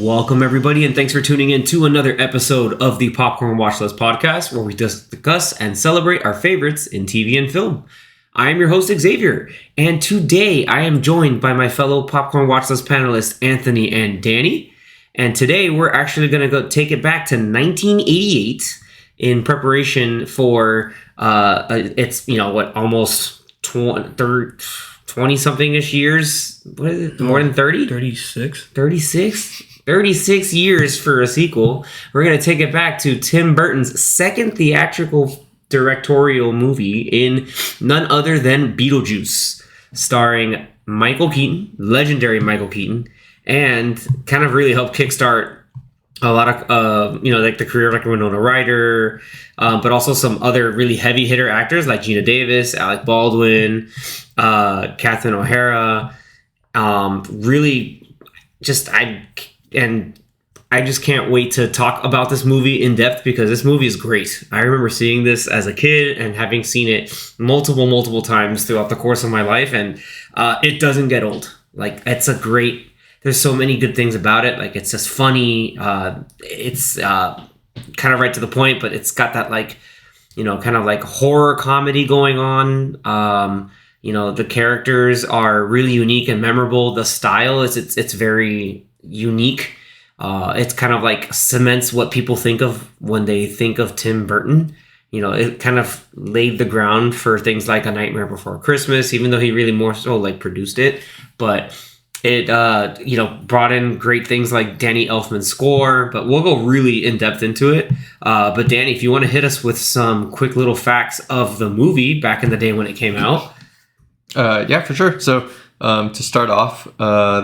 Welcome, everybody, and thanks for tuning in to another episode of the Popcorn Watchlist podcast, where we discuss and celebrate our favorites in TV and film. I am your host, Xavier, and today I am joined by my fellow Popcorn Watchlist panelists, Anthony and Danny. And today we're actually going to go take it back to 1988 in preparation for almost 20-something-ish years. What is it? More than 30? 36. 36? 36 years for a sequel. We're going to take it back to Tim Burton's second theatrical directorial movie in none other than Beetlejuice, starring Michael Keaton, legendary Michael Keaton, and kind of really helped kickstart a lot of, the career of like Winona Ryder, but also some other really heavy hitter actors like Gina Davis, Alec Baldwin, Catherine O'Hara. I just can't wait to talk about this movie in depth because this movie is great. I remember seeing this as a kid and having seen it multiple times throughout the course of my life, and it doesn't get old. Like, there's so many good things about it. Like, it's just funny. It's kind of right to the point, but it's got that kind of like horror comedy going on. The characters are really unique and memorable. The style it's very unique. It's kind of like cements what people think of when they think of Tim Burton. It kind of laid the ground for things like A Nightmare Before Christmas, even though he really more so like produced it. But it, brought in great things like Danny Elfman's score, but we'll go really in depth into it. But Danny, if you want to hit us with some quick little facts of the movie back in the day when it came out. Yeah, for sure. So to start off,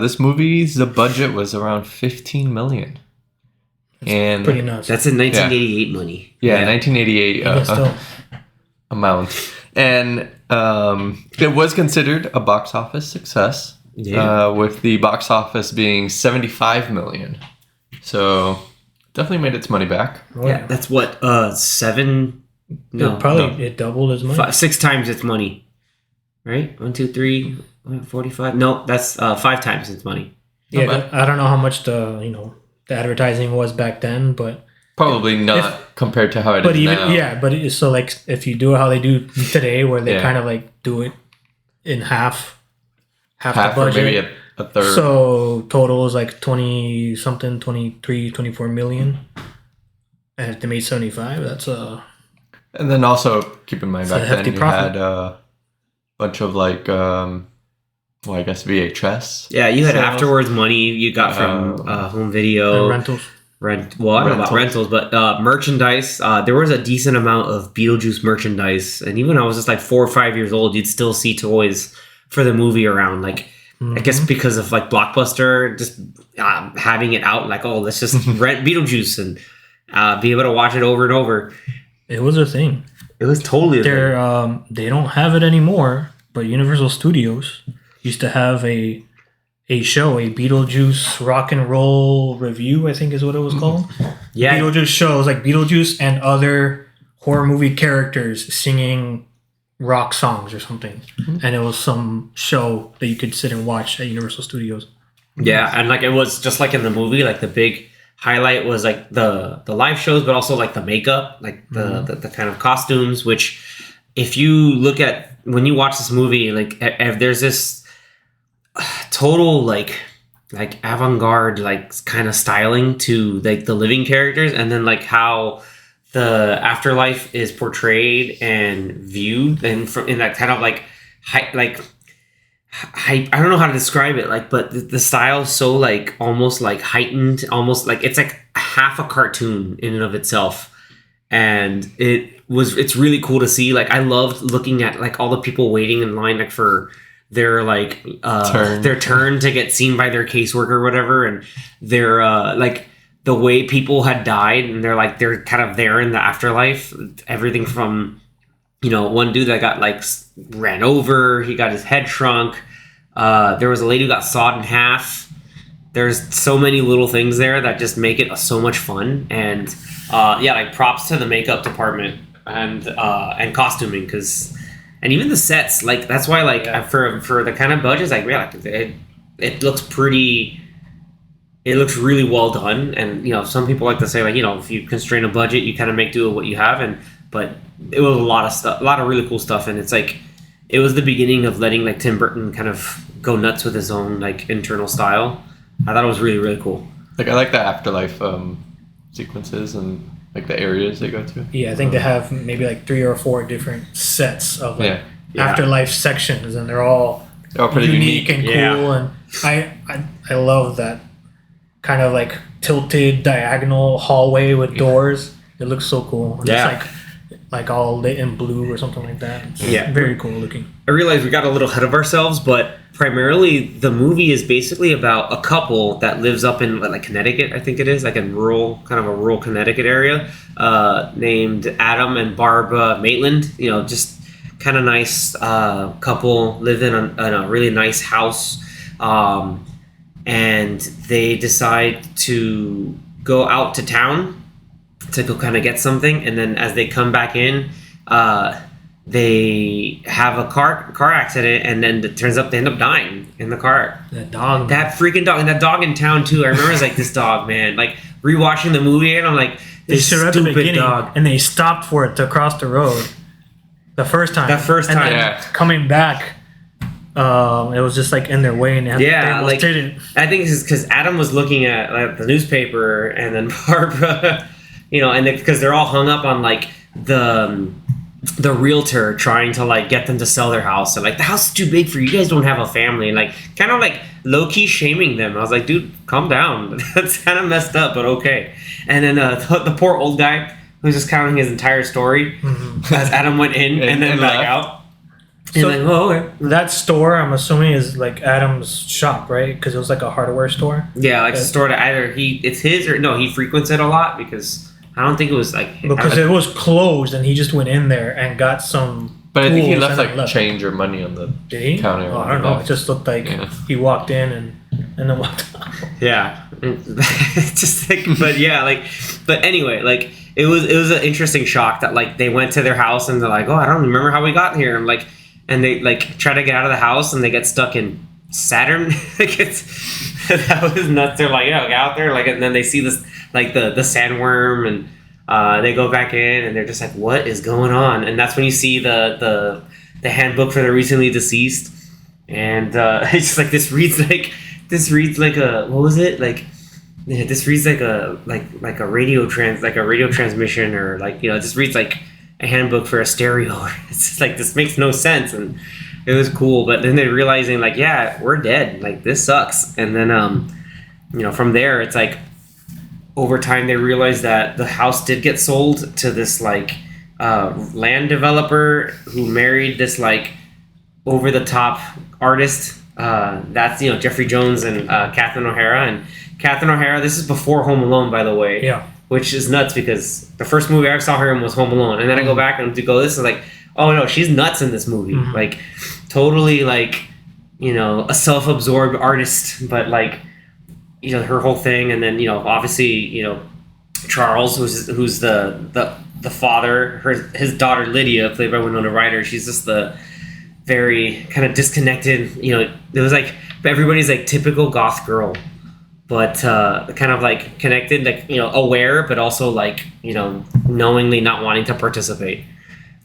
this movie's budget was around $15 million. And pretty nuts. That's in 1988 money. Yeah, 1988 amount. And it was considered a box office success. Yeah. With the box office being $75 million. So definitely made its money back. Oh, yeah, that's what, seven? No. It doubled its money. 6 times its money. Right? 1, 2, 3, 45. No, that's 5 times its money. Yeah, I don't know how much the advertising was back then, but probably not compared to how it is now. Yeah, but if you do how they do today, where they kind of like do it in half the budget, or maybe a third. So total is like 20 something, 23, 24 million, and if they made 75, that's a. And then also keep in mind back then you profit. had bunch of I guess VHS. Yeah, you had afterwards money you got from home video. And rentals. I don't know about rentals, but merchandise. There was a decent amount of Beetlejuice merchandise. And even when I was just like 4 or 5 years old, you'd still see toys for the movie around. Like, I guess because of like Blockbuster, just having it out, like, oh, let's just rent Beetlejuice and be able to watch it over and over. It was a thing. It was totally a thing. They don't have it anymore, but Universal Studios used to have a show, a Beetlejuice rock and roll review, I think is what it was called. Yeah. Beetlejuice shows, like Beetlejuice and other horror movie characters singing rock songs or something. And it was some show that you could sit and watch at Universal Studios. Yeah, and like it was just like in the movie, like the big highlight was like the live shows, but also like the makeup, like the kind of costumes, which if you look at when you watch this movie, like there's this total like avant-garde like kind of styling to like the living characters, and then like how the afterlife is portrayed and viewed, and in that kind of like I don't know how to describe it, like, but the style is so like almost like heightened, almost like it's like half a cartoon in and of itself, and it's really cool to see. Like, I loved looking at like all the people waiting in line like for their like their turn to get seen by their caseworker or whatever, and their like the way people had died, and they're kind of there in the afterlife. Everything from one dude that got like ran over, he got his head shrunk. There was a lady who got sawed in half. There's so many little things there that just make it so much fun. And like props to the makeup department and costuming, and even the sets. Like, that's why for the kind of budgets, like, yeah, it looks pretty it looks really well done. And some people like to say like if you constrain a budget, you kind of make do with what you have. But it was a lot of stuff, a lot of really cool stuff, and it's like it was the beginning of letting like Tim Burton kind of go nuts with his own like internal style. I thought it was really, really cool. Like I like the afterlife sequences and like the areas they go to. Yeah, I think they have maybe like 3 or 4 different sets of like afterlife sections, and they're all pretty unique and cool. And I love that kind of like tilted diagonal hallway with doors. It looks so cool. And it's like all lit in blue or something like that. It's very cool looking. I realize we got a little ahead of ourselves, but primarily the movie is basically about a couple that lives up in like Connecticut, I think it is, like in rural Connecticut area, named Adam and Barbara Maitland. Just kind of nice couple, live in a really nice house, and they decide to go out to town to go kind of get something, and then as they come back in, they have a car accident, and then it turns up they end up dying in the car. That freaking dog, and that dog in town too. I remember it was like this dog, man. Like rewatching the movie, and I'm like, this they showed at the beginning, dog. And they stopped for it to cross the road. The first time. And coming back, it was just like in their way, and they almost didn't. I think it's because Adam was looking at like the newspaper, and then Barbara, and because they're all hung up on like the realtor trying to like get them to sell their house, and like the house is too big for you guys, don't have a family, and like kind of like low key shaming them. I was like, dude, calm down. That's kind of messed up, but okay. And then the poor old guy who's just counting his entire story as Adam went in and then back out. So okay. That store, I'm assuming, is like Adam's shop, right? Because it was like a hardware store. Yeah, like a store that either it's his or no, he frequents it a lot because I don't think it was like because it was closed and he just went in there and got some. But I think he left like change or money on the counter. Oh, I don't know. It just looked like he walked in and then walked out. Yeah, just like, but anyway, like it was an interesting shock that like they went to their house and they're like, oh, I don't remember how we got here, and they like try to get out of the house and they get stuck in Saturn. That was nuts. They're like, get out there, like, and then they see this like the sandworm, and they go back in and they're just like, what is going on? And that's when you see the handbook for the recently deceased, and it's just like this reads like a, what was it, like this reads like a radio transmission, or like it just reads like a handbook for a stereo. It's just like, this makes no sense, and it was cool. But then they're realizing like, we're dead, like this sucks. And then from there it's like over time they realize that the house did get sold to this like land developer who married this like over the top artist. That's Jeffrey Jones and Catherine O'Hara. And Catherine O'Hara, this is before Home Alone, by the way. Yeah. Which is nuts because the first movie I ever saw her in was Home Alone, and then I go back and this is like, oh no, she's nuts in this movie. Mm-hmm. Like totally like a self-absorbed artist, but like her whole thing. And then obviously Charles, who's the father, his daughter Lydia, played by Winona Ryder. She's just the very kind of disconnected. It was like everybody's like typical goth girl, but kind of like connected, like aware, but also like knowingly not wanting to participate.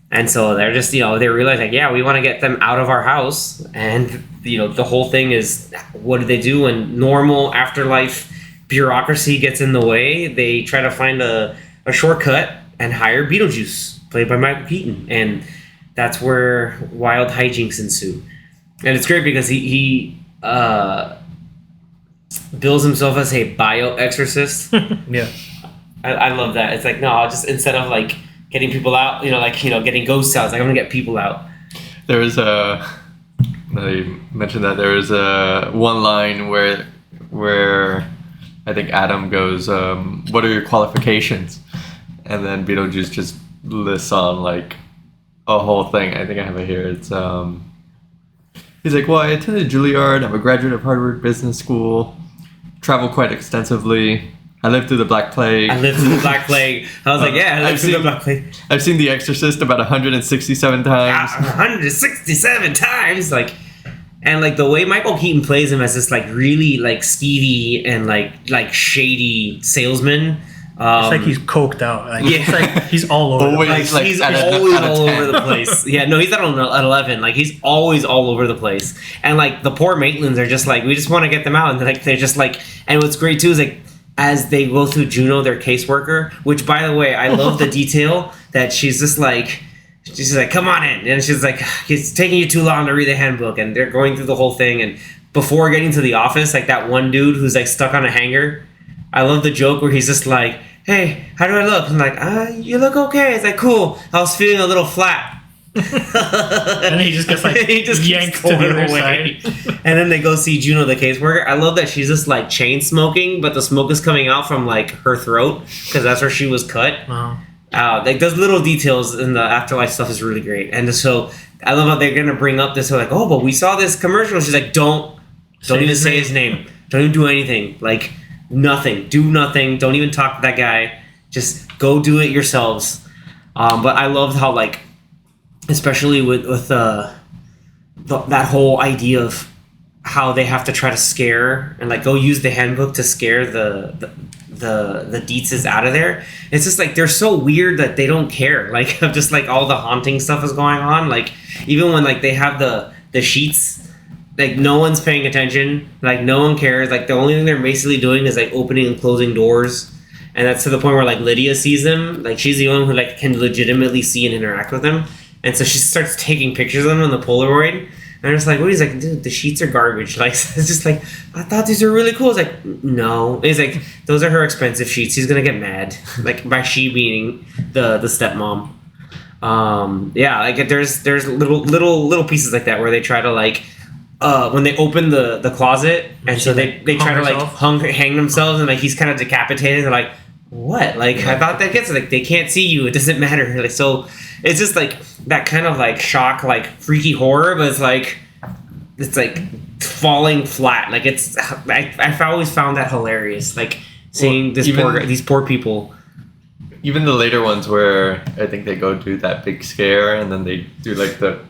And so they're just they realize like, we want to get them out of our house, and the whole thing is, what do they do when normal afterlife bureaucracy gets in the way? They try to find a shortcut and hire Beetlejuice, played by Michael Keaton, and that's where wild hijinks ensue. And it's great because he bills himself as a bio-exorcist. Yeah. I love that. It's like, no, I'll just, instead of like getting people out, getting ghosts out, it's like, I'm gonna get people out. There was they mentioned that there was one line where I think Adam goes, what are your qualifications? And then Beetlejuice just lists on like a whole thing. I think I have it here. It's he's like, well, I attended Juilliard. I'm a graduate of Harvard Business School. Travel quite extensively. I lived through the Black Plague. I lived through the Black Plague. I was like, I lived through the Black Plague. I've seen The Exorcist about 167 times. 167 times, like, And like the way Michael Keaton plays him as this like really like skeevy and like shady salesman. It's like he's coked out. Like, it's like he's all over. Always, like he's always all over the place. Yeah, no, he's not at 11. Like he's always all over the place. And like the poor Maitlands are just like, we just want to get them out, and like they're just like. And what's great too is like as they go through Juno, their caseworker. Which, by the way, I love the detail that she's just like. She's like, come on in. And she's like, it's taking you too long to read the handbook. And they're going through the whole thing. And before getting to the office, like that one dude who's like stuck on a hanger. I love the joke where he's just like, hey, how do I look? I'm like, you look okay. It's like, cool. I was feeling a little flat. And then he just gets like yanked to the other side. And then they go see Juno, the caseworker. I love that she's just like chain smoking, but the smoke is coming out from like her throat because that's where she was cut. Wow. Like those little details in the afterlife stuff is really great. And so I love how they're gonna bring up this. They're like, oh, but we saw this commercial. She's like, don't even say his name. Don't even do anything. Like nothing. Do nothing. Don't even talk to that guy. Just go do it yourselves. But I loved how like, especially with that whole idea of how they have to try to scare and like go use the handbook to scare the Dietzes out of there. It's just like they're so weird that they don't care. Like just like all the haunting stuff is going on. Like even when like they have the sheets, like no one's paying attention. Like no one cares. Like the only thing they're basically doing is like opening and closing doors. And that's to the point where like Lydia sees them. Like she's the only one who like can legitimately see and interact with them. And so she starts taking pictures of them on the Polaroid. And I'm just like, what? He's like, dude, the sheets are garbage. Like, it's just like, I thought these were really cool. It's like, no. He's like, those are her expensive sheets. He's gonna get mad, like by she being the stepmom. Yeah, like there's little pieces like that where they try to like, when they open the closet, and so they try to like hang themselves, and like he's kind of decapitated. They're like, what? Like I thought that gets like they can't see you. It doesn't matter. Like so. It's just like that kind of like shock, like freaky horror, but it's like falling flat. Like it's I've always found that hilarious. Like seeing these poor people. Even the later ones where I think they go do that big scare and then they do like the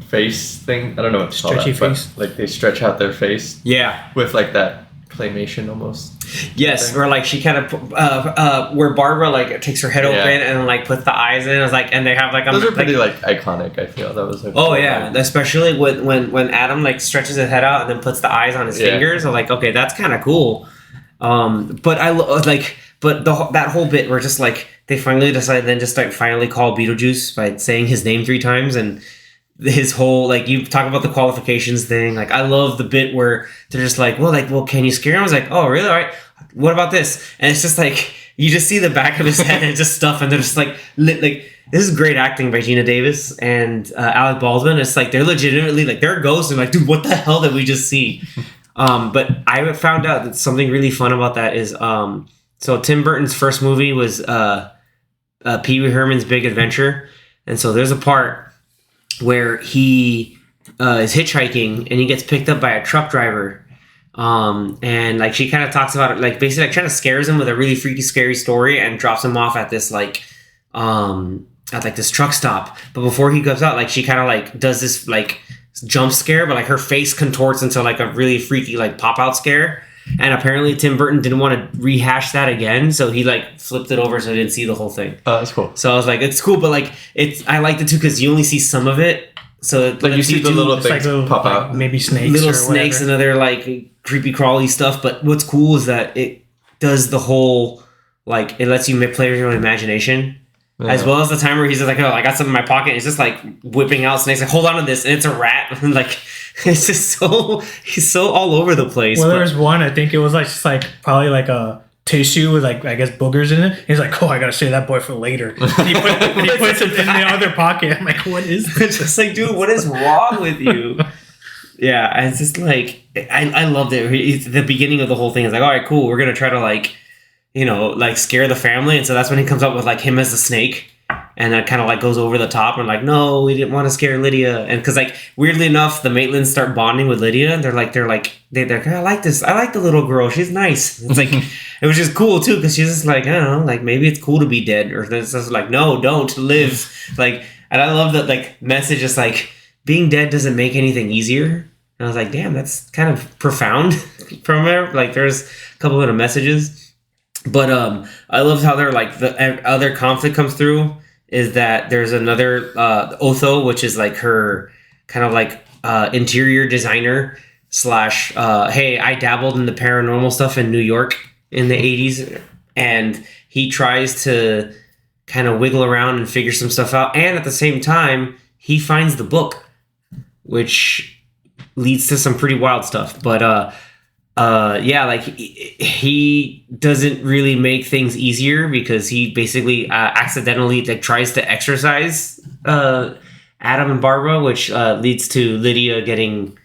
face thing. I don't know what to call stretchy that, face. but like they stretch out their face. Yeah. With like that claymation almost. Yes, where like she kind of where Barbara like takes her head open and like puts the eyes in. It's like, and they have like those are pretty like iconic. I feel that was like especially when Adam like stretches his head out and then puts the eyes on his fingers. I'm like, okay, that's kind of cool. But I like, but that whole bit where just like they finally decide then just like finally call Beetlejuice by saying his name 3 times and. His whole like you talk about the qualifications thing. Like I love the bit where they're just like, well, can you scare him? I was like, oh really? All right. What about this? And it's just like you just see the back of his head and it's just stuff, and they're just like this is great acting by Gina Davis and Alec Baldwin. It's like they're legitimately like they're ghosts and like, dude, what the hell did we just see? But I found out that something really fun about that is so Tim Burton's first movie was Pee Wee Herman's Big Adventure, and so there's a part where he is hitchhiking and he gets picked up by a truck driver, and like she kind of talks about it, like basically like trying to scares him with a really freaky scary story and drops him off at this like at like this truck stop. But before he goes out, like she kind of like does this like jump scare, but like her face contorts into like a really freaky like pop out scare. And apparently Tim Burton didn't want to rehash that again, so he like flipped it over so I didn't see the whole thing. Oh, that's cool. So I was like, it's cool, but like I liked it too because you only see some of it. So like you see the little things like pop out, maybe snakes, little snakes and other like creepy crawly stuff. But what's cool is that it does the whole like it lets you play your own imagination. Yeah. As well as the time where he's just like, oh, I got something in my pocket. And he's just like whipping out snakes. Like, hold on to this, and it's a rat. And like, it's just he's so all over the place. Well, there's one. I think it was like just like probably like a tissue with like I guess boogers in it. He's like, oh, I gotta save that boy for later. And he puts it in the other pocket. I'm like, what is this? It's just like, dude, what is wrong with you? Yeah, it's just like I loved it. It's the beginning of the whole thing is like, all right, cool. We're gonna try to like. Like scare the family. And so that's when he comes up with like him as the snake. And that kind of like goes over the top and like, no, we didn't want to scare Lydia. And cause like weirdly enough, the Maitlands start bonding with Lydia. And they're like, I like this. I like the little girl. She's nice. It's like, it was just cool too. Cause she's just like, I don't know, like maybe it's cool to be dead. Or it's just like, no, don't live. Like, and I love that like message is like, being dead doesn't make anything easier. And I was like, damn, that's kind of profound from there. Like, there's a couple of messages. But I loved how they're like, the other conflict comes through is that there's another Otho, which is like her kind of like interior designer / hey, I dabbled in the paranormal stuff in New York in the 80s, and he tries to kind of wiggle around and figure some stuff out, and at the same time he finds the book, which leads to some pretty wild stuff. But yeah, like he doesn't really make things easier because he basically accidentally like tries to exorcise Adam and Barbara, which leads to Lydia getting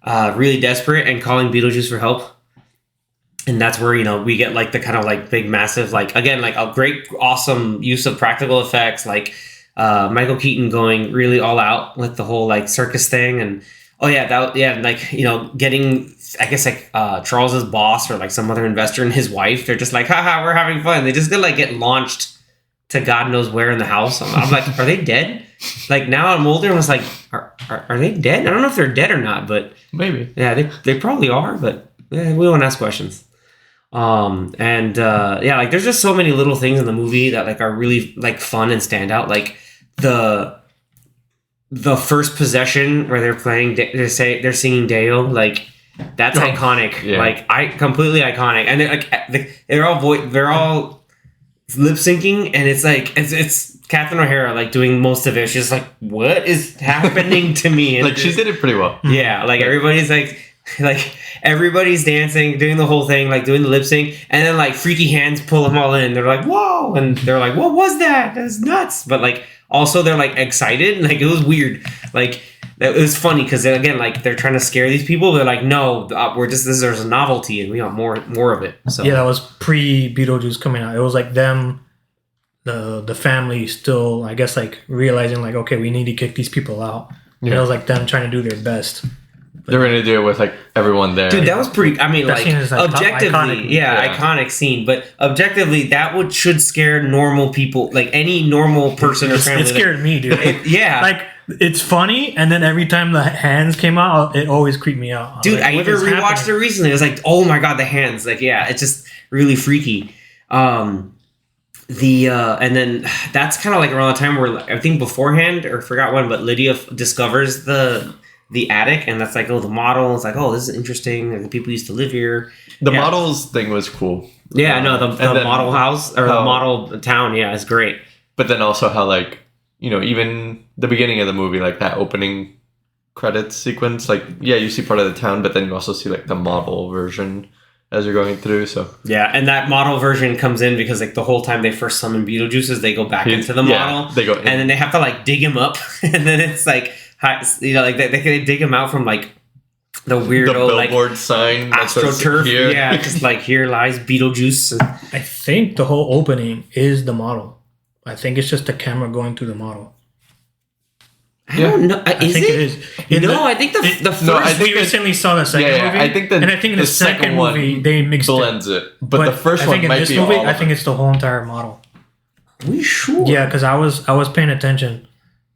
really desperate and calling Beetlejuice for help. And that's where, you know, we get like the kind of like big, massive, like, again, like a great, awesome use of practical effects, like Michael Keaton going really all out with the whole like circus thing. And like, you know, getting, I guess, like Charles's boss or like some other investor and his wife, they're just like, haha, we're having fun. They just like get launched to God knows where in the house. I'm like, are they dead? Like, now I'm older and I was like, are they dead? I don't know if they're dead or not, but maybe. Yeah, they probably are, but we won't ask questions. Yeah, like there's just so many little things in the movie that like are really like fun and stand out. Like the first possession where they're playing, they're singing Deo, like that's iconic. Yeah. Like completely iconic. And they're all lip syncing, and it's like it's Catherine O'Hara like doing most of it. She's like, what is happening to me? And like she did it pretty well. Yeah, like everybody's like everybody's dancing, doing the whole thing, like doing the lip sync, and then like freaky hands pull them all in. They're like, whoa, and they're like, what was that? That's nuts. But like also they're like excited, like it was weird. Like it was funny because again, like they're trying to scare these people. They're like, no, there's a novelty and we want more of it. So yeah, that was pre Beetlejuice coming out. It was like them, the family still, I guess, like realizing like, okay, we need to kick these people out. Yeah. And it was like them trying to do their best. They're going to do it with like everyone there. Dude, that was pretty. I mean, like objectively, iconic scene. But objectively, that should scare normal people, like any normal person or family. It scared me, dude. Like it's funny, and then every time the hands came out, it always creeped me out. Dude, I even rewatched it recently. It was like, oh my god, the hands! Like, yeah, it's just really freaky. And then that's kind of like around the time where I think beforehand, or forgot when, but Lydia discovers the attic, and that's like, oh, the model. It's like, oh, this is interesting. Like, the people used to live here. The models thing was cool. Yeah, no, the model house or the model town. Yeah, it's great. But then also how like, you know, even the beginning of the movie, like that opening credits sequence, like yeah, you see part of the town, but then you also see like the model version as you're going through. So yeah, and that model version comes in because like the whole time they first summon Beetlejuice, they go back into the model. They go in. And then they have to like dig him up, and then it's like, you know, like they dig him out from like the weird billboard like sign, AstroTurf. Yeah, just like here lies Beetlejuice. I think the whole opening is the model. I think it's just the camera going through the model. I don't know. I think it is. I think the first. No, I think we recently saw the second movie. I think and I think in the second movie they mixed blends it. But the first one might be all. I think it's the whole entire model. Are we sure? Yeah, because I was paying attention.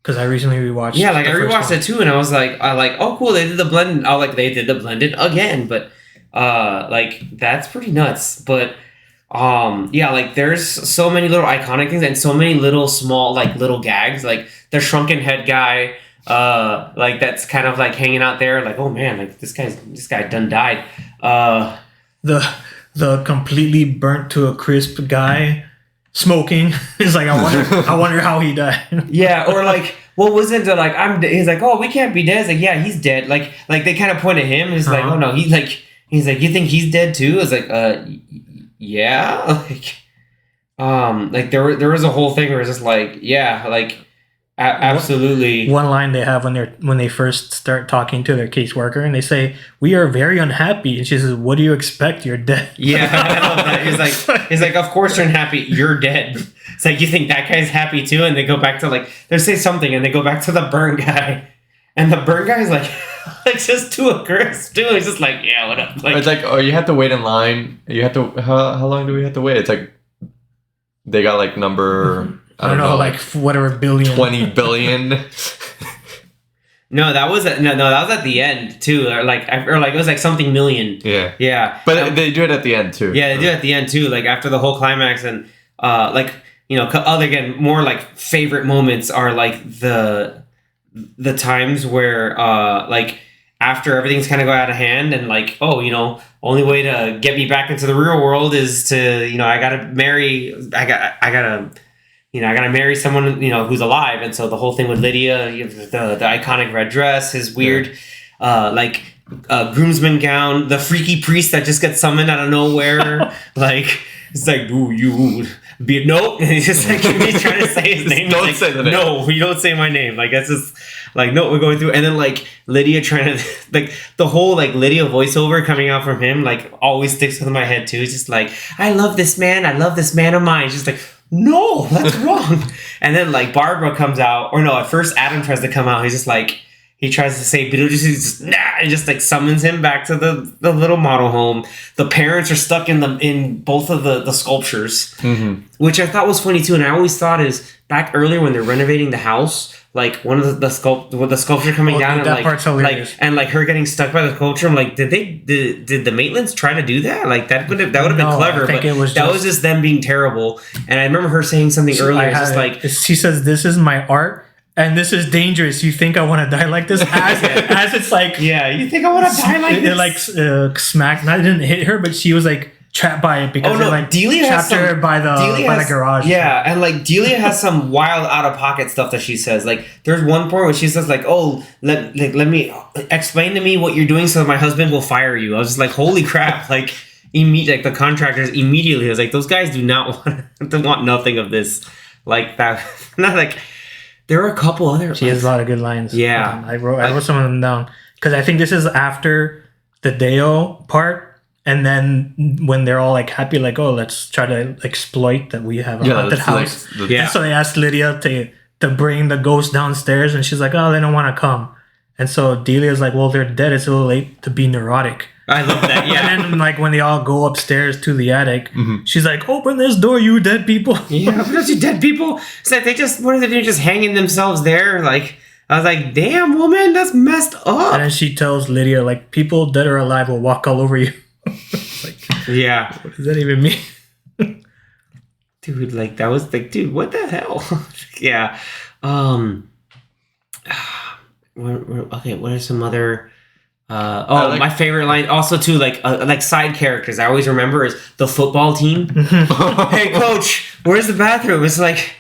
Because I recently rewatched. Yeah, like I rewatched it too, and I was like, oh cool, they did the blend. Oh, like they did the blended again, but like that's pretty nuts. But yeah, like there's so many little iconic things and so many little small like little gags, like the shrunken head guy, like that's kind of like hanging out there, like, oh man, like this guy done died. The completely burnt to a crisp guy. Smoking. It's like, I wonder how he died. Yeah, or like, what was it? Like, he's like, oh, we can't be dead. It's like, yeah, he's dead. Like they kind of point at him. He's like, oh no, he's like, you think he's dead too? It's like, yeah, like there was a whole thing where it's just like, yeah, like absolutely. One line they have when they first start talking to their caseworker, and they say, "We are very unhappy," and she says, "What do you expect? You're dead." Yeah, I love that. He's like, "Of course you're unhappy. You're dead." It's like, you think that guy's happy too? And they go back to like, they say something, and they go back to the burn guy, and the burn guy's like, like just to a crisp too. He's just like, yeah, what up? Like, it's like, oh, you have to wait in line. You have to. How long do we have to wait? It's like they got like number. I don't know, like whatever billion. 20 billion. No, that was that was at the end too, or like it was like something million. Yeah. But they do it at the end too. Yeah, they do it at the end too, like after the whole climax, and like other again more like favorite moments are like the times where like after everything's kind of go out of hand and like only way to get me back into the real world is to I gotta marry someone who's alive, and so the whole thing with Lydia, the iconic red dress, his weird groomsman gown, the freaky priest that just gets summoned out of nowhere, like it's like, "Ooh, you be no," and he's just like he's trying to say his name. Don't say the name. No, you don't say my name. Like that's just like no, we're going through, and then like Lydia trying to like the whole like Lydia voiceover coming out from him like always sticks with my head too. It's just like I love this man of mine. It's just like. No, that's wrong. And then like Barbara comes out, or no, at first Adam tries to come out. He's just like he tries to say Beetlejuice, he's just and just like summons him back to the little model home. The parents are stuck in both of the sculptures, which I thought was funny too. And I always thought is back earlier when they're renovating the house, like one of the sculpture coming down and that part's hilarious. and like her getting stuck by the sculpture. I'm like, did the Maitlands try to do that? Like that would have been clever, but that was just them being terrible. And I remember her saying something earlier, just like she says, "This is my art." And this is dangerous. You think I want to die like this? As it's like, yeah, you think I want to die like this? It like smacked. Not it didn't hit her, but she was like trapped by it because it like Delia trapped her by the garage. Yeah, and like Delia has some wild out of pocket stuff that she says. Like there's one point where she says like, "Oh, let me explain to me what you're doing so my husband will fire you." I was just like, "Holy crap!" Like like the contractors immediately I was like, "Those guys do not want nothing of this." Like that, not like. There are a couple other. She has a lot of good lines. Yeah, I wrote some of them down because I think this is after the Deo part, and then when they're all like happy, like, "Oh, let's try to exploit that we have a haunted house." And so they asked Lydia to bring the ghost downstairs, and she's like, "Oh, they don't want to come." And so Delia's like, "Well, they're dead. It's a little late to be neurotic." I love that. Yeah. And then like when they all go upstairs to the attic, she's like, "Open this door, you dead people." Yeah, because you dead people. It's like what are they doing? Just hanging themselves there? Like I was like, "Damn, woman, that's messed up." And then she tells Lydia, like, "People dead or alive will walk all over you." Like, yeah. What does that even mean? Dude, like that was like, dude, what the hell? Yeah. Okay, what are some other? My favorite line also too, like side characters I always remember is the football team. Hey coach, where's the bathroom? It's like,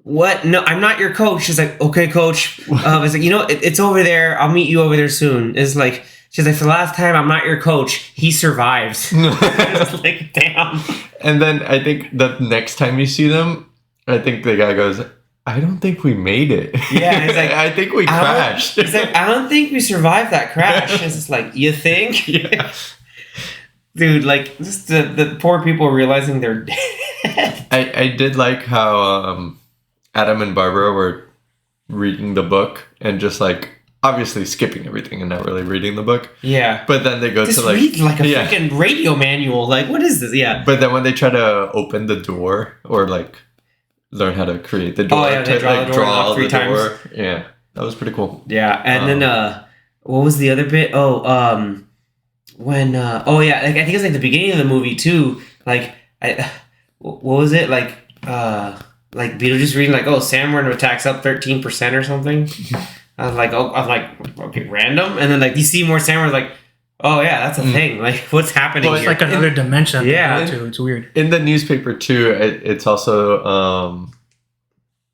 what? No, I'm not your coach. She's like, okay coach. It's like, it's over there. I'll meet you over there soon. It's like, she's like, for the last time, I'm not your coach. He survived. It's like, damn. And then I think the next time you see them, I think the guy goes, "I don't think we made it." Yeah, he's like, I think we crashed. He's like, "I don't think we survived that crash." It's just like, you think? Yeah. Dude, like, just the poor people realizing they're dead. I did like how Adam and Barbara were reading the book and just like obviously skipping everything and not really reading the book. Yeah. But then they go just to like read like a freaking radio manual. Like, what is this? Yeah. But then when they try to open the door or like learn how to create the door. Oh, yeah, they draw the door 3 times. Yeah, that was pretty cool. Yeah, and then what was the other bit? When like, I think it's like the beginning of the movie too. Like, what was it like? Like Beetlejuice reading like, "Oh, Sam Warner attacks up 13% or something." I was like, okay, random, and then like you see more Sam Warner like. Oh yeah, that's a thing. Like, what's happening? Well, it's here? like another dimension. Yeah, too. It's weird. In the newspaper too, it's also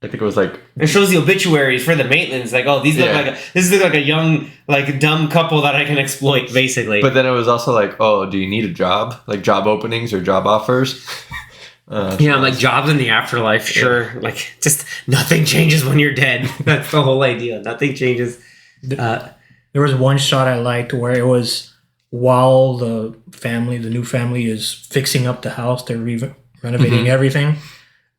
I think it was like it shows the obituaries for the Maitlands. Like, oh, these look like a young, like dumb couple that I can exploit, basically. But then it was also like, oh, do you need a job? Like job openings or job offers? Like jobs in the afterlife. Sure, like just nothing changes when you're dead. That's the whole idea. Nothing changes. There was one shot I liked where it was while the new family is fixing up the house, they're renovating everything.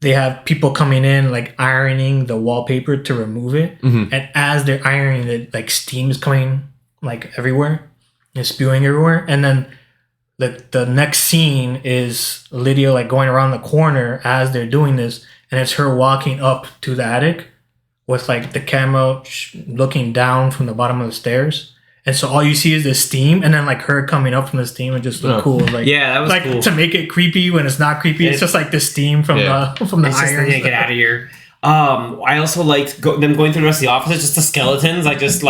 They have people coming in, like ironing the wallpaper to remove it. And as they're ironing it, like steam is coming like everywhere and spewing everywhere. And then the next scene is Lydia like going around the corner as they're doing this. And it's her walking up to the attic with like the camera looking down from the bottom of the stairs. And so all you see is the steam, and then like her coming up from the steam, and just look cool. Like that was like cool. To make it creepy when it's not creepy. It's just like the steam from the it's iron. Just get out of here. I also liked them going through the rest of the office. Just the skeletons, like just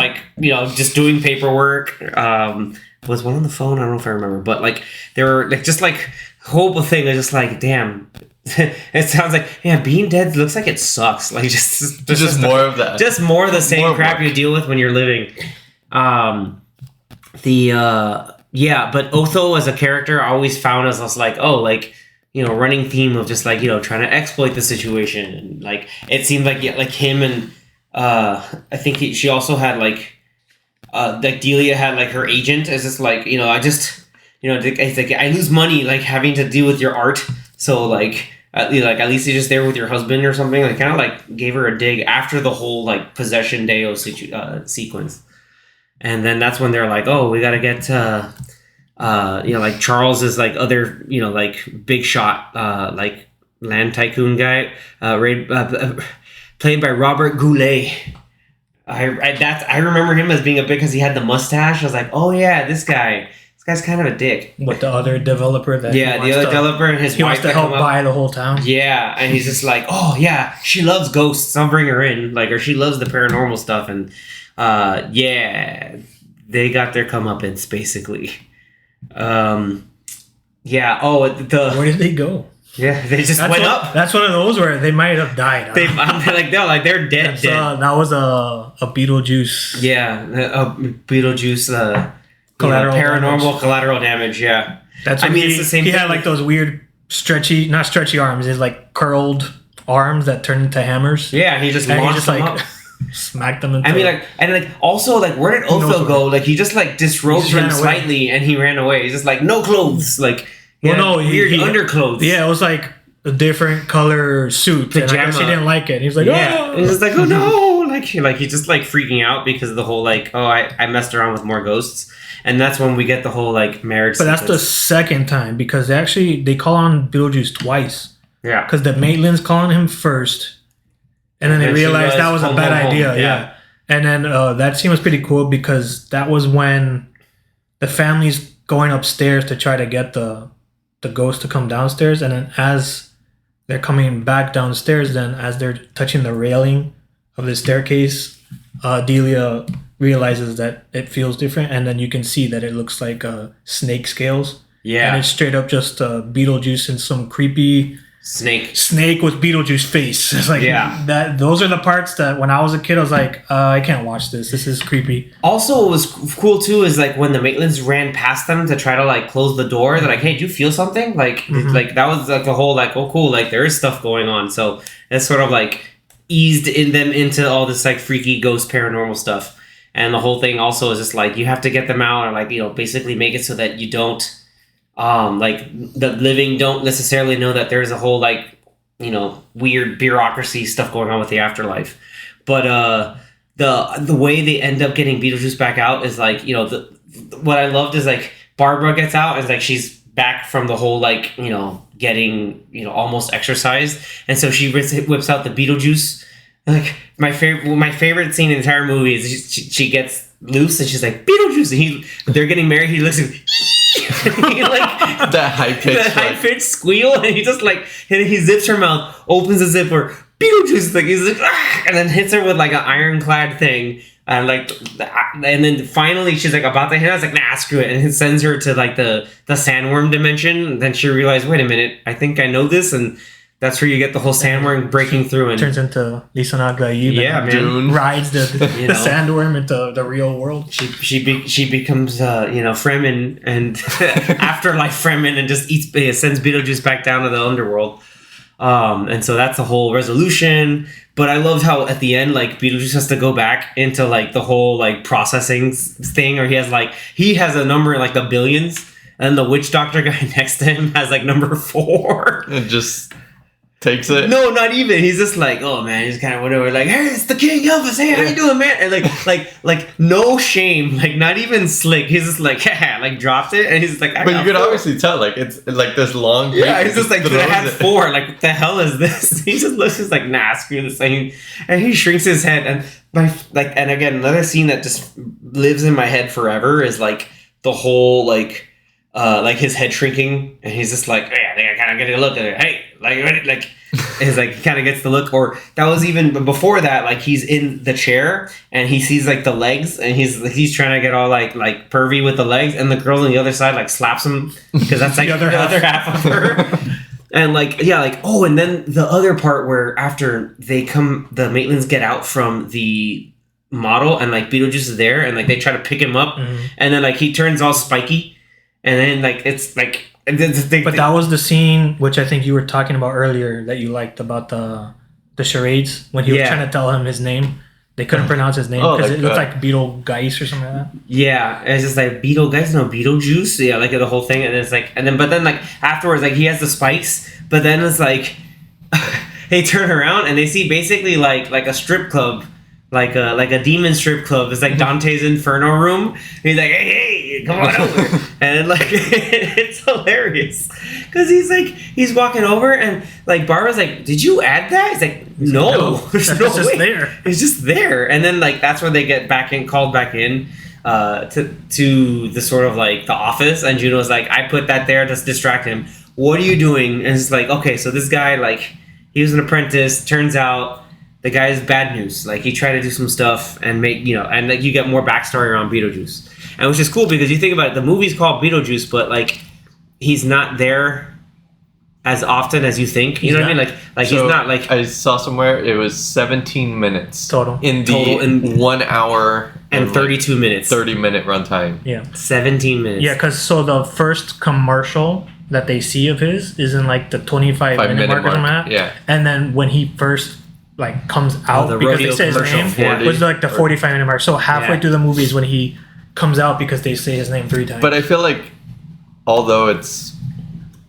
just doing paperwork. Was one on the phone? I don't know if I remember, but like they were like just like whole thing. They're just like, damn. It sounds like being dead looks like it sucks. Like just more of that. Just more of the same more crap work. you deal with when you're living. But Otho as a character I always found as just like, running theme of just like, trying to exploit the situation. And like, it seemed like him and, I think she also had like Delia had like her agent as just like, it's like, I lose money, like having to deal with your art. So like, at least you're just there with your husband or something. Like kind of like gave her a dig after the whole like possession Deo sequence. And then that's when they're like, oh, we got to get, like Charles is like other, like big shot, like land tycoon guy, played by Robert Goulet. I remember him as being a big, because he had the mustache. I was like, oh yeah, this guy's kind of a dick. With the other developer that the other developer and his he wife wants to help buy the whole town. Yeah, and he's just like, oh yeah, she loves ghosts. I'll bring her in, like, or she loves the paranormal stuff, and they got their comeuppance basically. Where did they go? Yeah, they just went up. That's one of those where they might have died. They're dead. That was a Beetlejuice. Yeah, a Beetlejuice. Paranormal collateral damage. Yeah, that's. it's the same. He thing. had like those weird not stretchy arms. It's like curled arms that turn into hammers. Yeah, he just launched them up. Smacked them into. Also, where did Otho go? Like, he just like disrobed him slightly, and he ran away. He's just like, no clothes. Like, weird underclothes. Yeah, it was like a different color suit. Pajama. And I guess he didn't like it. He was like, oh. He's just like, oh no. Like he's just like freaking out because of the whole like, oh, I messed around with more ghosts. And that's when we get the whole like marriage. But that's the second time, because they call on Beetlejuice twice. Yeah. Because the Maitlands call on him first. And then they realized that was a bad idea. Yeah. And then that scene was pretty cool because that was when the family's going upstairs to try to get the ghost to come downstairs. And then as they're coming back downstairs, then as they're touching the railing of the staircase, Delia realizes that it feels different. And then you can see that it looks like snake scales. Yeah. And it's straight up just Beetlejuice and some creepy... Snake with Beetlejuice face. It's like those are the parts that when I was a kid I was like, I can't watch this. This is creepy. Also, what was cool too is like when the Maitlands ran past them to try to like close the door. They're like, "Hey, do you feel something?" Like, like that was like the whole like, "Oh, cool!" Like there is stuff going on. So it's sort of like eased in them into all this like freaky ghost paranormal stuff. And the whole thing also is just like you have to get them out, or like basically make it so that you don't. Like the living don't necessarily know that there's a whole like weird bureaucracy stuff going on with the afterlife, but the way they end up getting Beetlejuice back out is like what I loved is like Barbara gets out and like she's back from the whole like getting almost exercised, and so she whips out the Beetlejuice. Like my favorite scene in the entire movie is she gets loose and she's like Beetlejuice, and they're getting married. He looks like he like that high pitched squeal, and he just like he zips her mouth, opens the zipper, Beetlejuice, like he's like, ah! And then hits her with like an ironclad thing, and then finally she's like about to hit. I was like, nah, screw it, and it sends her to like the sandworm dimension. Then she realized, wait a minute, I think I know this, and that's where you get the whole sandworm breaking through and turns into Lisa Naglaib. Rides the sandworm into the real world. She becomes Fremen and afterlife Fremen and just sends Beetlejuice back down to the underworld. And so that's the whole resolution. But I loved how at the end like Beetlejuice has to go back into like the whole like processing thing, or he has a number in like the billions, and the witch doctor guy next to him has like number 4. It just takes it. No, not even. He's just like, oh man, he's kind of whatever. Like, hey, it's the King Elvis. Hey, how you doing, man? And like no shame, like not even slick. He's just like, haha, like dropped it, and he's just like, but you could obviously tell, like it's like this long. Yeah, he's just like, dude, I had 4. Like, what the hell is this? He just looks just like, nah, screw this thing, and he shrinks his head. And and again, another scene that just lives in my head forever is like the whole like his head shrinking, and he's just like, hey, I think I kind of get a look at it. Hey, like he's like, he kind of gets the look. Or that was even before that, like he's in the chair and he sees like the legs, and he's trying to get all like pervy with the legs, and the girl on the other side like slaps him because that's like the other half of her. And like, yeah, like, oh, and then the other part where after the Maitlands get out from the model, and like Beetlejuice is there, and like they try to pick him up, and then like he turns all spiky, and then like it's like. But that was the scene which I think you were talking about earlier that you liked about the charades when he was trying to tell him his name. They couldn't pronounce his name because it looked like Beetlejuice or something like that. Yeah, it's just like Beetlejuice, no Beetlejuice. Yeah, like the whole thing, and it's like, but then like afterwards, like he has the spikes, but then it's like they turn around and they see basically like a strip club. Like a demon strip club. It's like Dante's Inferno room. He's like, hey, come on over. And like, it's hilarious. Because he's walking over, and like Barbara's like, did you add that? He's like, no. There's no way. Just there. It's just there. And then like, that's where they get called back in to the sort of like the office. And Juno's like, I put that there to distract him. What are you doing? And it's like, okay, so this guy, like, he was an apprentice. Turns out, the guy's bad news. Like, he tried to do some stuff and make, and like you get more backstory around Beetlejuice. And which is cool because you think about it, the movie's called Beetlejuice, but like, he's not there as often as you think. You know what I mean? Like so he's not like. I saw somewhere it was 17 minutes total in 1 hour and 32 minutes, 30-minute runtime. Yeah, 17 minutes. Yeah, because so the first commercial that they see of his is in like the 25-minute mark or something like that. Yeah, and then when he first like comes out because they say his name was like the 45-minute mark. So halfway through the movie is when he comes out because they say his name 3 times. But I feel like although it's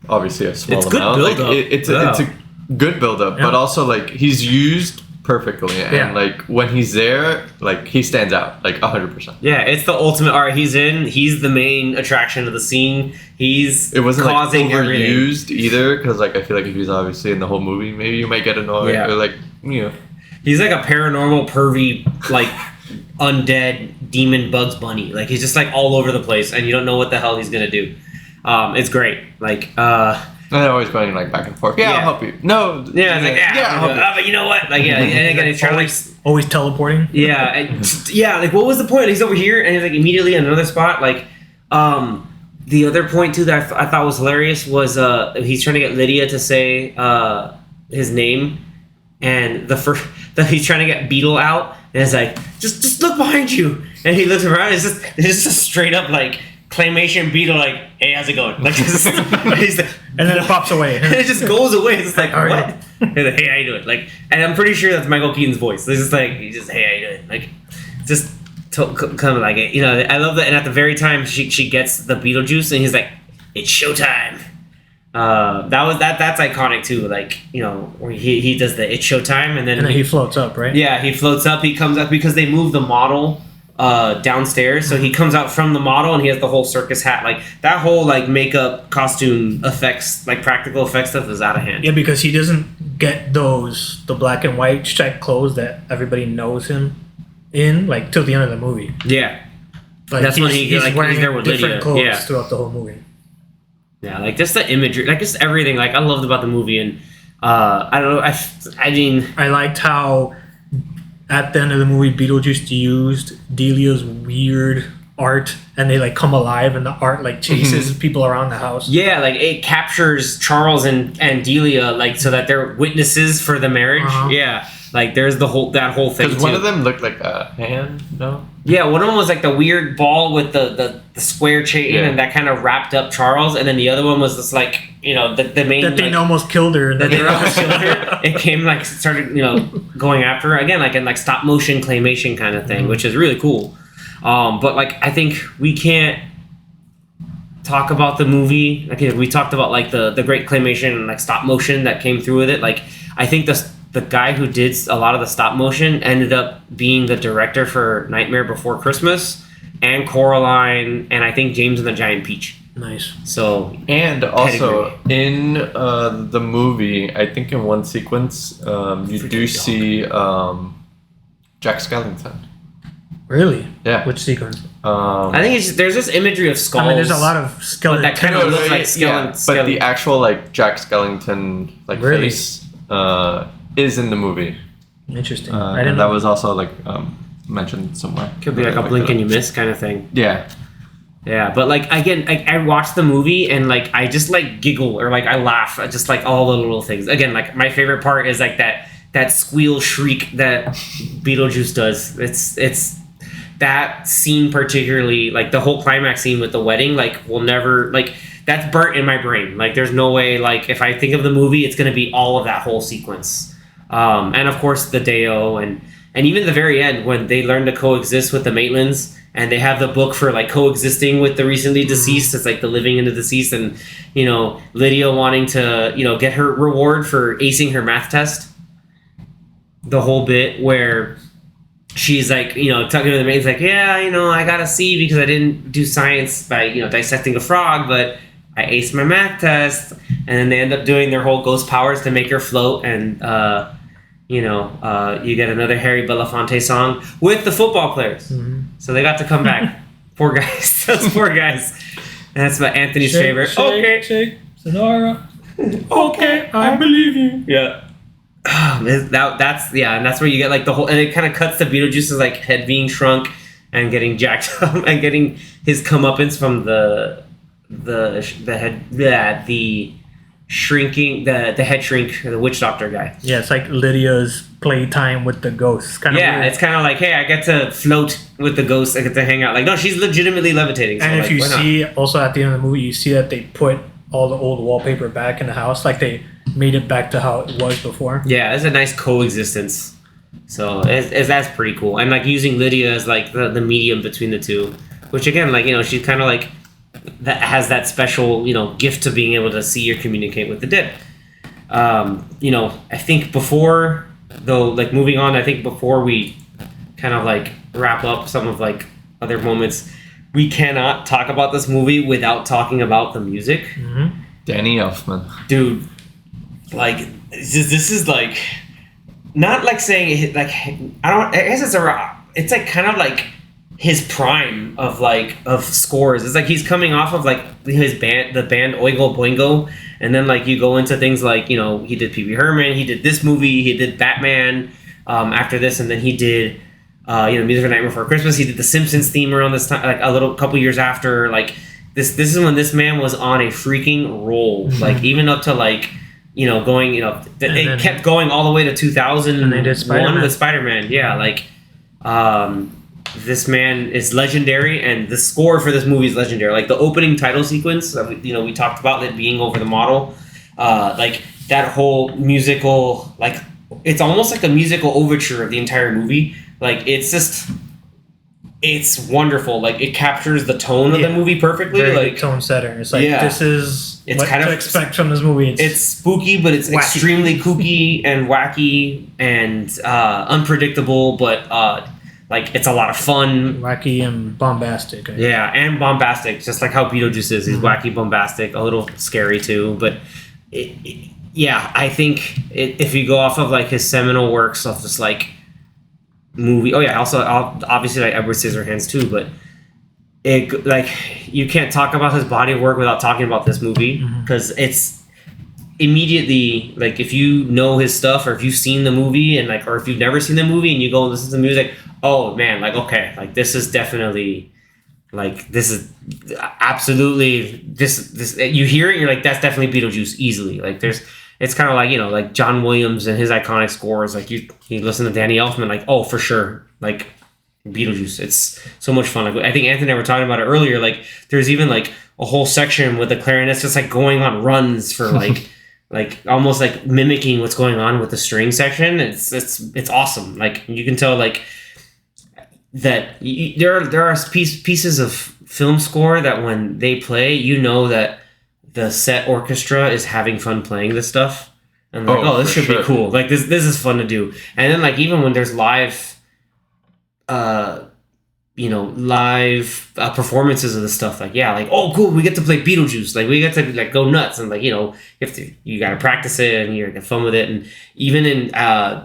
obviously a small amount, like it's a good build-up, but also like he's used perfectly, and like when he's there, like he stands out like 100%. Yeah, it's the ultimate. All right, he's the main attraction of the scene. It wasn't causing like overused either, because like I feel like if he's obviously in the whole movie, maybe you might get annoyed or like he's like a paranormal pervy like undead demon Bugs Bunny. Like he's just like all over the place, and you don't know what the hell he's gonna do. It's great. Like and they're always going like back and forth. Yeah, I'll help you. No. Yeah, it's like, I'll help you. But you know what? Like, yeah, and again, it's always teleporting. Yeah, like what was the point? He's over here, and he's like immediately in another spot. Like, the other point too that I thought was hilarious was he's trying to get Lydia to say his name, and he's trying to get Beetle out, and it's like just look behind you, and he looks around. It's just a straight up like claymation Beetle, like, hey, how's it going? Like, and then it pops away. And it just goes away. It's like, what? Like, hey, how you doing? Like, and I'm pretty sure that's Michael Keaton's voice. It's just like, he's just, hey, how you doing? Like, just kind of like it. I love that. And at the very time she gets the Beetlejuice, and he's like, it's showtime. That's iconic too. Like, where he does the it's showtime, and then he floats up, right? Yeah, he floats up. He comes up because they move the model downstairs, so he comes out from the model, and he has the whole circus hat. Like that whole like makeup, costume effects, like practical effects stuff is out of hand. Yeah, because he doesn't get the black and white striped clothes that everybody knows him in, like till the end of the movie. Yeah, like, that's when he's there with different Lydia. Clothes throughout the whole movie. Yeah, like just the imagery, like just everything. Like I loved about the movie, and I don't know. I mean, I liked how at the end of the movie, Beetlejuice used Delia's weird art, and they like come alive, and the art like chases people around the house. Yeah, like it captures Charles and Delia, like so that they're witnesses for the marriage. Yeah, like there's that whole thing. Because one of them looked like a hand, no? Yeah, one of them was like the weird ball with the square chain, and that kind of wrapped up Charles, and then the other one was just like the main that they almost killed her. That they almost killed her. It came like started going after her again, like in like stop motion claymation kind of thing, which is really cool. But like I think we can't talk about the movie. Like we talked about like the great claymation and like stop motion that came through with it. Like I think the guy who did a lot of the stop motion ended up being the director for Nightmare Before Christmas and Coraline, and I think James and the Giant Peach. Nice. So and also in the movie, I think in one sequence you do see Jack Skellington. Really? Yeah. Which sequence? I think there's this imagery of skulls. I mean, there's a lot of skeleton. But that kind of looks like skeleton. But the actual like Jack Skellington like Really? face is in the movie. Interesting. I didn't and know. that was also like mentioned somewhere. Could be like a blink and you miss kind of thing. Yeah. Yeah, but like again, I watched the movie and like I just like giggle or like I laugh at just like all the little things. Again, like my favorite part is like that squeal shriek that Beetlejuice does. It's that scene particularly, like the whole climax scene with the wedding, like will never like that's burnt in my brain. Like there's no way like if I think of the movie, it's gonna be all of that whole sequence. And of course the Deo and even the very end when they learn to coexist with the Maitlands. And they have the book for like coexisting with the recently deceased. It's like the living and the deceased, and Lydia wanting to get her reward for acing her math test. The whole bit where she's like talking to the maid's like, yeah, I got a C because I didn't do science by dissecting a frog, but I aced my math test. And then they end up doing their whole ghost powers to make her float, and you get another Harry Belafonte song with the football players. Mm-hmm. So they got to come back. Poor guys. Those poor guys. And that's about Anthony's favorite. Shake, Sonora. Okay, I believe you. Yeah. That's and that's where you get like the whole, and it kind of cuts to Beetlejuice's like head being shrunk and getting jacked up and getting his comeuppance from the head, the shrinking, the head shrink, the witch doctor guy. Yeah, it's like Lydia's playtime with the ghosts. Kind of weird. It's kind of like, hey, I get to float with the ghosts. I get to hang out. Like, no, she's legitimately levitating. So and if like, you see, also at the end of the movie, you see that they put all the old wallpaper back in the house. Like they made it back to how it was before. Yeah, it's a nice coexistence. So that's pretty cool. And like using Lydia as like the medium between the two, which again, like she's kind of like that has that special gift to being able to see or communicate with the dead. I think before though, like moving on, I think before we kind of like wrap up some of like other moments, we cannot talk about this movie without talking about the music. Mm-hmm. Danny Elfman, dude, like this is like not like saying like I guess it's like kind of like his prime of scores. It's like he's coming off of like the band Oingo Boingo, and then like you go into things like he did Pee Wee Herman, he did this movie, he did Batman after this, and then he did Music for Nightmare Before Christmas. He did the Simpsons theme around this time, like a couple years after. Like this is when this man was on a freaking roll. Mm-hmm. Like even up to like going it kept going all the way to 2001 and they did Spider-Man. with Spider-Man. Yeah, like this man is legendary, and the score for this movie is legendary. Like the opening title sequence, we talked about it being over the model. Like that whole musical, like it's almost like a musical overture of the entire movie. Like it's wonderful. Like it captures the tone of the movie perfectly. Very like tone setter. It's like this is it's what kind to of expect from this movie. It's spooky, but it's wacky. Extremely kooky and wacky and unpredictable, but like it's a lot of fun. Wacky and bombastic. Yeah, and bombastic, just like how Beetlejuice is. He's wacky, bombastic, a little scary too. But I think if you go off of like his seminal works of this like movie. Oh yeah, also obviously like Edward Scissorhands too. But you can't talk about his body of work without talking about this movie because it's immediately like if you know his stuff or if you've seen the movie and like or if you've never seen the movie and you go and listen to the music. Oh man, like okay, like this is definitely like this is absolutely this you hear it, you're like that's definitely Beetlejuice easily. Like it's kind of like like John Williams and his iconic scores. Like you listen to Danny Elfman, like oh for sure, like Beetlejuice. It's so much fun. Like I think Anthony and I were talking about it earlier. Like there's even like a whole section with the clarinets just like going on runs for like like almost like mimicking what's going on with the string section. It's awesome. Like you can tell like. That there are pieces of film score that when they play, you know that the set orchestra is having fun playing this stuff. And like, this should be cool. Like this is fun to do. And then like even when there's live performances of this stuff, like cool, we get to play Beetlejuice, like we get to like go nuts, and like you gotta practice it and you have fun with it. And even in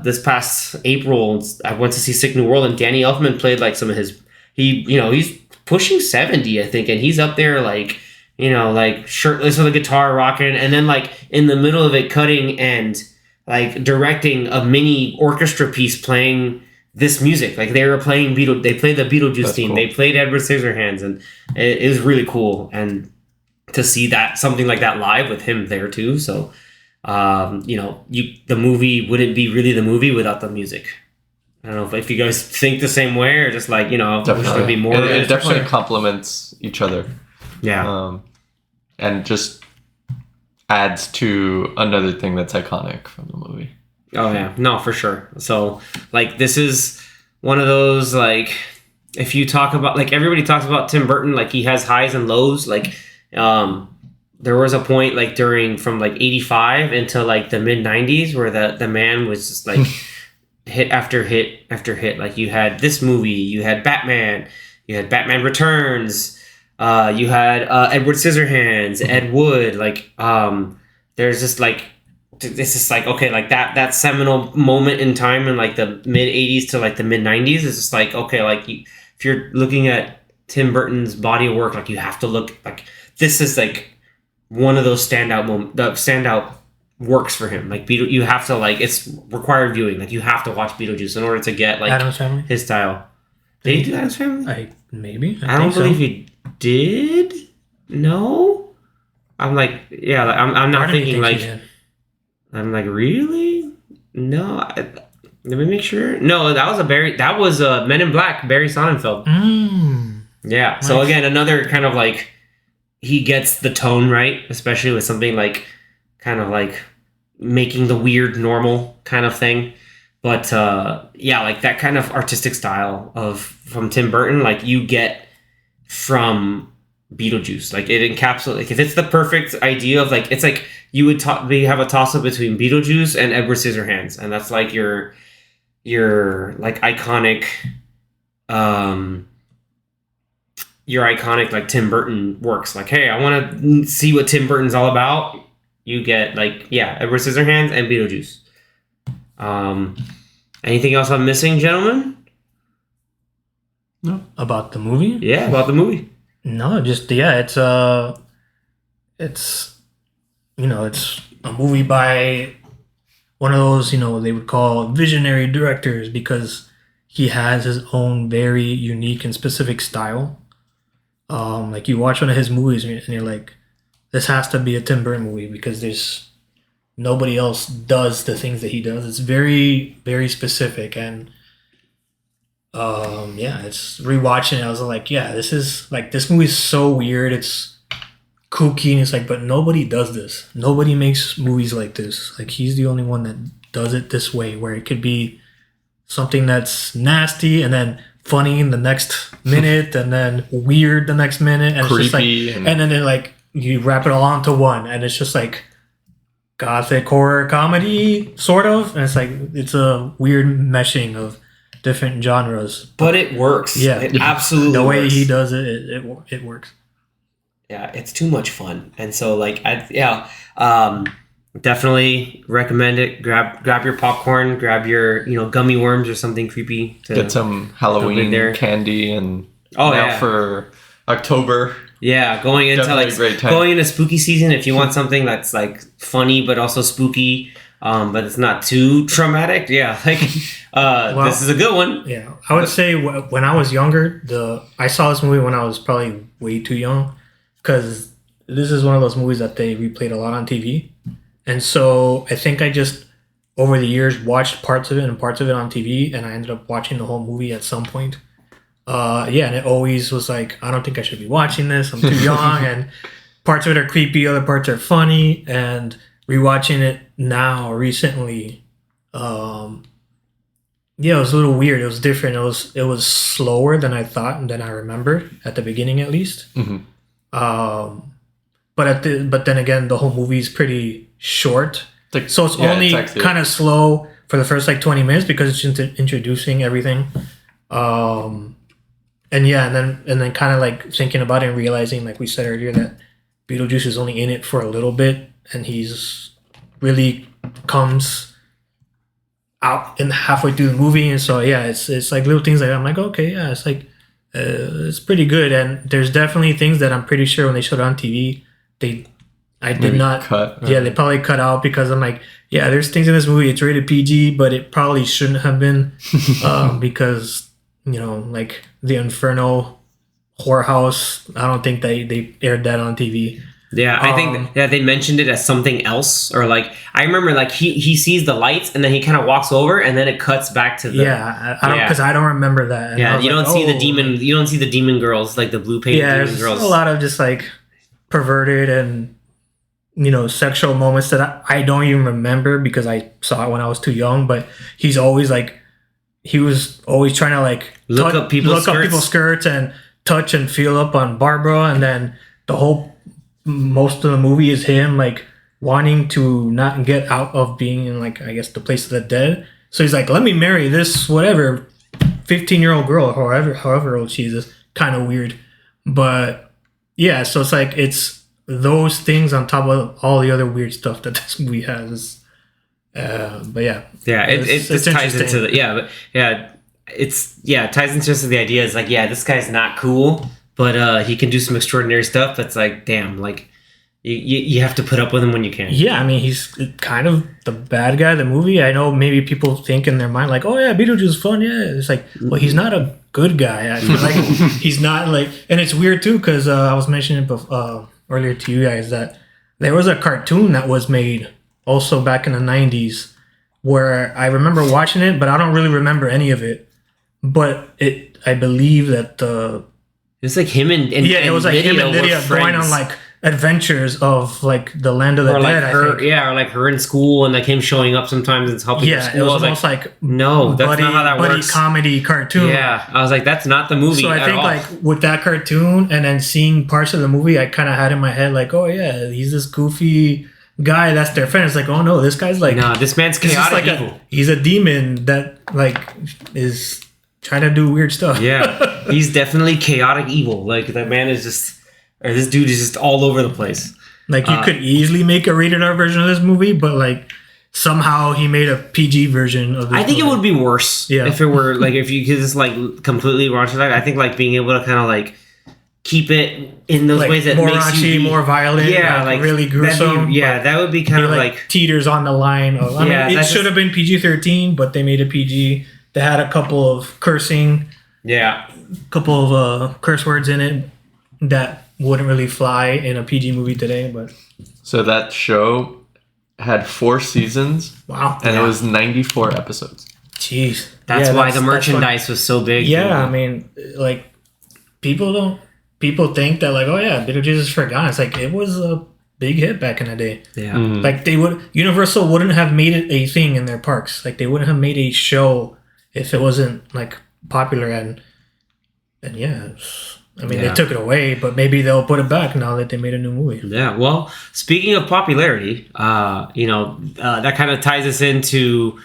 this past April, I went to see Sick New World, and Danny Elfman played like some of his. He's pushing 70, I think, and he's up there like like shirtless with a guitar rocking, and then like in the middle of it cutting and like directing a mini orchestra piece playing this music. Like they were playing they played the Beetlejuice theme. Cool. They played Edward Scissorhands, and it was really cool. And to see something like that live with him there too. So, the movie wouldn't be really the movie without the music. I don't know if you guys think the same way or just like, I wish there'd be more. It definitely complements each other. Yeah. And just adds to another thing that's iconic from the movie. Oh yeah, no, for sure. So like this is one of those, like, if you talk about, like, everybody talks about Tim Burton, like he has highs and lows. Like there was a point like from like 85 into like the mid 90s where the man was just like hit after hit after hit. Like you had this movie, you had Batman Returns, you had Edward Scissorhands, Ed Wood. Like there's just like, this is like, okay, like that seminal moment in time in like the mid 80s to like the mid 90s is just like, okay, like if you're looking at Tim Burton's body of work, like you have to look, like this is like one of those standout works for him. Like you have to, like, it's required viewing. Like you have to watch Beetlejuice in order to get like Addams Family? His style. Did he do Addams Family? I don't believe he did. No, I'm like, yeah, I'm not thinking like. I'm like, really? No. Let me make sure. No, that was Men in Black, Barry Sonnenfeld. Yeah. Nice. So again, another kind of like, he gets the tone right, especially with something like kind of like making the weird normal kind of thing. But yeah, like that kind of artistic style from Tim Burton, like you get from Beetlejuice. Like it encapsulates, like if it's the perfect idea of like, it's like you would they have a toss up between Beetlejuice and Edward Scissorhands, and that's like your like iconic like Tim Burton works. Like, hey, I want to see what Tim Burton's all about. You get like, yeah, Edward Scissorhands and Beetlejuice. Anything else I'm missing, gentlemen? No. About the movie? Yeah, about the movie. No, just, yeah, it's it's a movie by one of those, they would call visionary directors, because he has his own very unique and specific style. Like you watch one of his movies and you're like, this has to be a Tim Burton movie, because there's nobody else does the things that he does. It's very, very specific. And yeah, it's rewatching it, I was like, yeah, this movie is so weird. It's kooky, and it's like, but nobody does this. Nobody makes movies like this. Like, he's the only one that does it this way, where it could be something that's nasty and then funny in the next minute and then weird the next minute, and creepy, it's just like, and then like you wrap it all onto one, and it's just like gothic horror comedy sort of, and it's like, it's a weird meshing of different genres, but it works. Yeah, it absolutely the way works. he does it works. Yeah, it's too much fun. And so like, definitely recommend it. Grab your popcorn, grab your gummy worms or something creepy to get some Halloween candy, and for October. Yeah, going into spooky season, if you want something that's like funny but also spooky, but it's not too traumatic. Yeah, like this is a good one. Yeah, I would say when I was younger, I saw this movie when I was probably way too young, because this is one of those movies that they replayed a lot on TV, and so I think I just over the years watched parts of it and parts of it on TV, and I ended up watching the whole movie at some point. Yeah, and it always was like, I don't think I should be watching this. I'm too young, and parts of it are creepy, other parts are funny. And rewatching it now recently, Yeah, it was a little weird. It was different. It was slower than I thought and than I remembered at the beginning, at least. Mm-hmm. But then again, the whole movie is pretty short, so it's only it's kind of slow for the first like 20 minutes because it's introducing everything. And then kind of like thinking about it and realizing, like we said earlier, that Beetlejuice is only in it for a little bit, and he's really comes out in halfway through the movie. And so yeah, it's like little things like that. I'm like, okay, yeah, it's like it's pretty good. And there's definitely things that I'm pretty sure when they showed it on TV, I did not cut. Yeah, they probably cut out, because I'm like, yeah, there's things in this movie, it's rated PG, but it probably shouldn't have been, because like the Inferno whorehouse, I don't think they aired that on TV. Yeah, I think that they mentioned it as something else, or like I remember like he sees the lights and then he kind of walks over and then it cuts back to the I don't, because I don't remember that. And yeah, you don't see the demon. You don't see the demon girls, like the blue painted demon there's girls. a lot of just like perverted and sexual moments that I don't even remember because I saw it when I was too young. But he was always trying to like look up people's skirts and touch and feel up on Barbara, and then most of the movie is him like wanting to not get out of being in, like, I guess, the place of the dead. So he's like, let me marry this whatever 15-year-old girl, or however old she is. It's kind of weird, but yeah. So it's like it's those things on top of all the other weird stuff that this movie has. But yeah, it ties into it ties into the idea. Is like, yeah, this guy's not cool, but he can do some extraordinary stuff. That's like, damn, like you have to put up with him when you can. Yeah, I mean, he's kind of the bad guy of the movie. I know maybe people think in their mind like, oh yeah, Beetlejuice is fun. Yeah, it's like, well, he's not a good guy. I feel like he's not like, and it's weird too because I was mentioning earlier to you guys that there was a cartoon that was made also back in the 90s where I remember watching it, but I don't really remember any of it. But I believe that it's like him and it was like him and Lydia going on like adventures of like the land of the dead. Like her, I think. or like her in school and like him showing up sometimes and helping. Yeah, school. it was almost like no, that's not how that buddy works. Comedy cartoon. Yeah, I was like, that's not the movie. So I think all. like with that cartoon and then seeing parts of the movie, I kind of had in my head like, oh yeah, he's this goofy guy that's their friend. It's like, oh no, this guy's like, no, this man's chaotic evil. He's a demon that like is trying to do weird stuff. Yeah, he's definitely chaotic evil. Like that man is just, or this dude is just all over the place. Like you could easily make a rated R version of this movie, but like somehow he made a PG version of this I think movie. it would be worse if it were like if you could just like completely watch it. I think like being able to kind of like keep it in those like ways that more makes raunchy, you more violent, like really gruesome. That would be kind of like teeters on the line of. I mean, it should have been PG-13, but they made it PG. They had a couple of cursing, couple of curse words in it that wouldn't really fly in a PG movie today. But so that show had 4 seasons. Wow, and it was 94 episodes. Jeez, that's why the merchandise was so big. Yeah, I mean, like people think that like, oh yeah, Beetlejuice is forgotten. It's like it was a big hit back in the day. Yeah, like Universal wouldn't have made it a thing in their parks. Like they wouldn't have made a show if it wasn't like popular and yeah. I mean, they took it away, but maybe they'll put it back now that they made a new movie. Yeah. Well, speaking of popularity, that kind of ties us into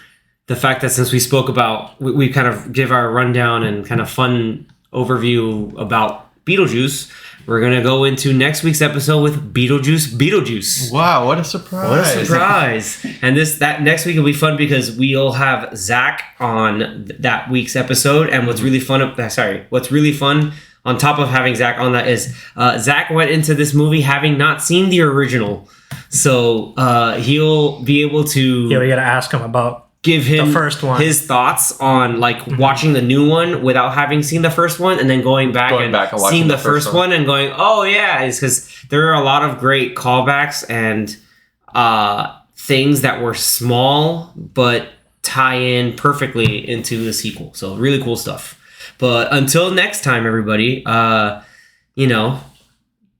the fact that since we spoke about, we kind of give our rundown and kind of fun overview about Beetlejuice, we're going to go into next week's episode with Beetlejuice Beetlejuice. Wow, what a surprise. And that next week will be fun because we'll have Zach on that week's episode. And what's really fun on top of having Zach on that is Zach went into this movie having not seen the original. So he'll be able to... Yeah, we got to ask him about give him the first one. His thoughts on like watching the new one without having seen the first one and then going back and seeing the first one and going, oh yeah, it's because there are a lot of great callbacks and things that were small but tie in perfectly into the sequel. So really cool stuff. But until next time, everybody,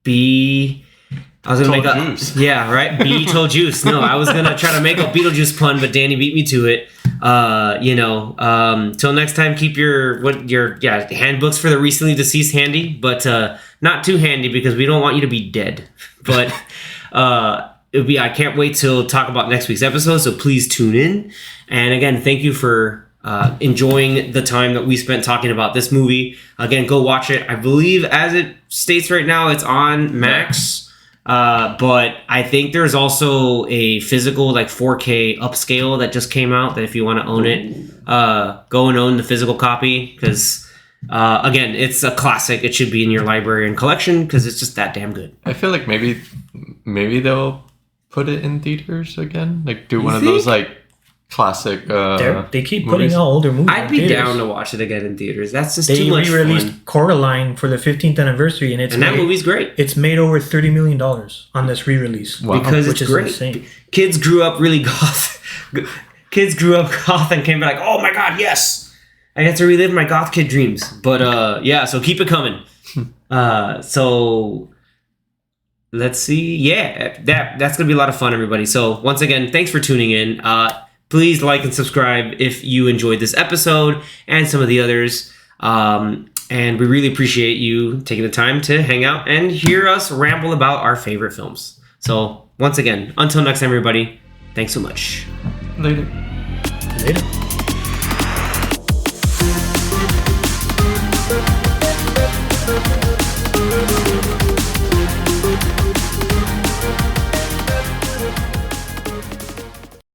be I was gonna make Beetlejuice. Yeah, right. Beetlejuice. No, I was gonna try to make a Beetlejuice pun, but Danny beat me to it. Till next time, keep your handbooks for the recently deceased handy, but not too handy because we don't want you to be dead. But I can't wait to talk about next week's episode. So please tune in. And again, thank you for enjoying the time that we spent talking about this movie. Again, go watch it. I believe, as it states right now, it's on Max. But I think there's also a physical 4K upscale that just came out that if you want to own it, go and own the physical copy because, again, it's a classic. It should be in your library and collection because it's just that damn good. I feel like maybe they'll put it in theaters again. Do one of those classic they keep putting out older movies. I'd be down to watch it again in theaters. That's just they too much fun. They re-released Coraline for the 15th anniversary, and that movie's great. It's made over $30 million on this re-release. Wow. Because it's great. Insane. Kids grew up really goth. Kids grew up goth and came back oh my god, yes! I get to relive my goth kid dreams. But so keep it coming. So let's see. Yeah, that's gonna be a lot of fun, everybody. So once again, thanks for tuning in. Please like and subscribe if you enjoyed this episode and some of the others. And we really appreciate you taking the time to hang out and hear us ramble about our favorite films. So once again, until next time, everybody, thanks so much. Later. Later.